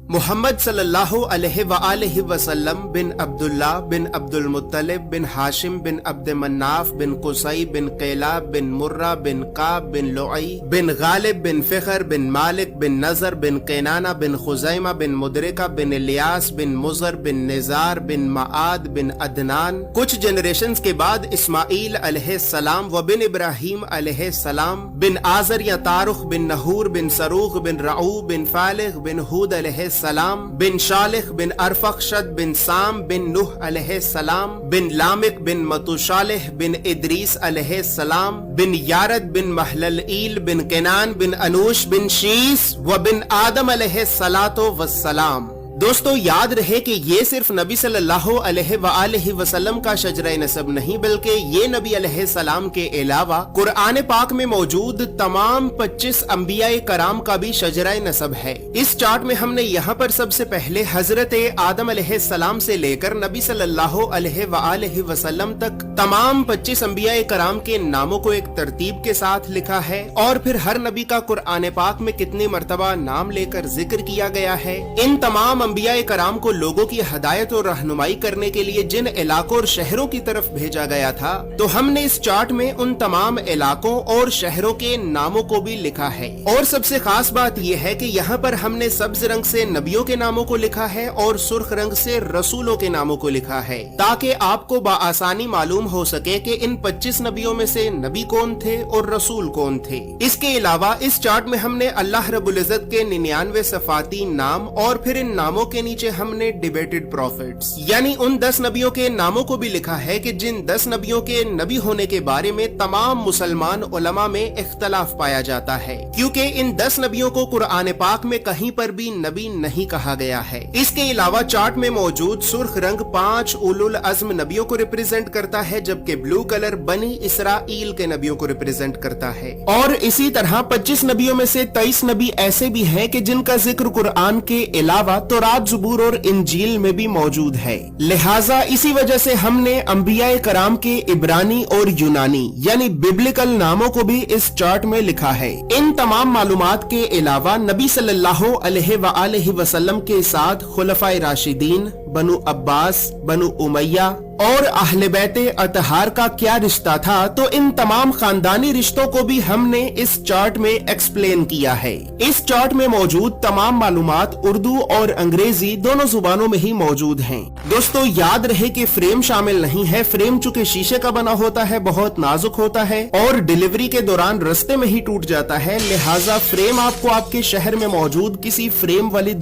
محمد صلی اللہ علیہ وآلہ وسلم بن عبداللہ بن عبد المطلب بن ہاشم بن عبد مناف بن قصی بن قیلاب بن مرہ بن قاب بن لعی بن غالب بن فخر بن مالک بن نظر بن قینانہ بن خزیمہ بن مدرکہ بن الیاس بن مزر بن نزار بن معاد بن عدنان۔ کچھ جنریشنز کے بعد اسماعیل علیہ السلام و بن ابراہیم علیہ السلام بن آزر یا تارخ بن نحور بن سروغ بن رعو بن فالغ بن ہود علیہ السلام بن شالخ بن ارفخشد بن سام بن نوح علیہ السلام بن لامک بن متوشالح بن ادریس علیہ السلام بن یارد بن محللئیل بن کنان بن انوش بن شیس و بن آدم علیہ السلام۔ دوستو یاد رہے کہ یہ صرف نبی صلی اللہ علیہ وآلہ وسلم کا شجرہ نسب نہیں بلکہ یہ نبی علیہ السلام کے علاوہ قرآن پاک میں موجود تمام 25 انبیاء کرام کا بھی شجرہ نسب ہے۔ اس چارٹ میں ہم نے یہاں پر سب سے پہلے حضرت آدم علیہ السلام سے لے کر نبی صلی اللہ علیہ وآلہ وسلم تک تمام 25 انبیاء کرام کے ناموں کو ایک ترتیب کے ساتھ لکھا ہے، اور پھر ہر نبی کا قرآن پاک میں کتنی مرتبہ نام لے کر ذکر کیا گیا ہے۔ ان تمام انبیاء کرام کو لوگوں کی ہدایت اور رہنمائی کرنے کے لیے جن علاقوں اور شہروں کی طرف بھیجا گیا تھا، تو ہم نے اس چارٹ میں ان تمام علاقوں اور شہروں کے ناموں کو بھی لکھا ہے۔ اور سب سے خاص بات یہ ہے کہ یہاں پر ہم نے سبز رنگ سے نبیوں کے ناموں کو لکھا ہے اور سرخ رنگ سے رسولوں کے ناموں کو لکھا ہے، تاکہ آپ کو بآسانی معلوم ہو سکے کہ ان 25 نبیوں میں سے نبی کون تھے اور رسول کون تھے۔ اس کے علاوہ اس چارٹ میں ہم نے اللہ رب العزت کے 99 صفاتی نام اور پھر ان ناموں کے نیچے ہم نے ڈیبیٹڈ پروفیٹس یعنی ان 10 نبیوں کے ناموں کو بھی لکھا ہے کہ جن 10 نبیوں کے نبی ہونے کے بارے میں تمام مسلمان علماء میں اختلاف پایا جاتا ہے، کیونکہ ان 10 نبیوں کو قرآن پاک میں کہیں پر بھی نبی نہیں کہا گیا ہے۔ اس کے علاوہ چارٹ میں موجود سرخ رنگ 5 اولو العزم نبیوں کو ریپرزینٹ کرتا ہے، جبکہ بلو کلر بنی اسرائیل کے نبیوں کو ریپرزینٹ کرتا ہے۔ اور اسی طرح 25 نبیوں میں سے 23 نبی ایسے بھی ہیں کہ جن کا ذکر قرآن کے علاوہ تورات، زبور اور انجیل میں بھی موجود ہے۔ لہٰذا اسی وجہ سے ہم نے انبیاء کرام کے عبرانی اور یونانی یعنی ببلکل ناموں کو بھی اس چارٹ میں لکھا ہے۔ ان تمام معلومات کے علاوہ نبی صلی اللہ علیہ وآلہ وسلم کے ساتھ خلفائے راشدین، بنو عباس، بنو امیہ اور اہل بیت اطہار کا کیا رشتہ تھا، تو ان تمام خاندانی رشتوں کو بھی ہم نے اس چارٹ میں ایکسپلین کیا ہے۔ اس چارٹ میں موجود تمام معلومات اردو اور انگریزی دونوں زبانوں میں ہی موجود ہیں۔ دوستو یاد رہے کہ فریم شامل نہیں ہے، فریم چونکہ شیشے کا بنا ہوتا ہے، بہت نازک ہوتا ہے اور ڈیلیوری کے دوران رستے میں ہی ٹوٹ جاتا ہے، لہٰذا فریم آپ کو آپ کے شہر میں موجود کسی فریم والی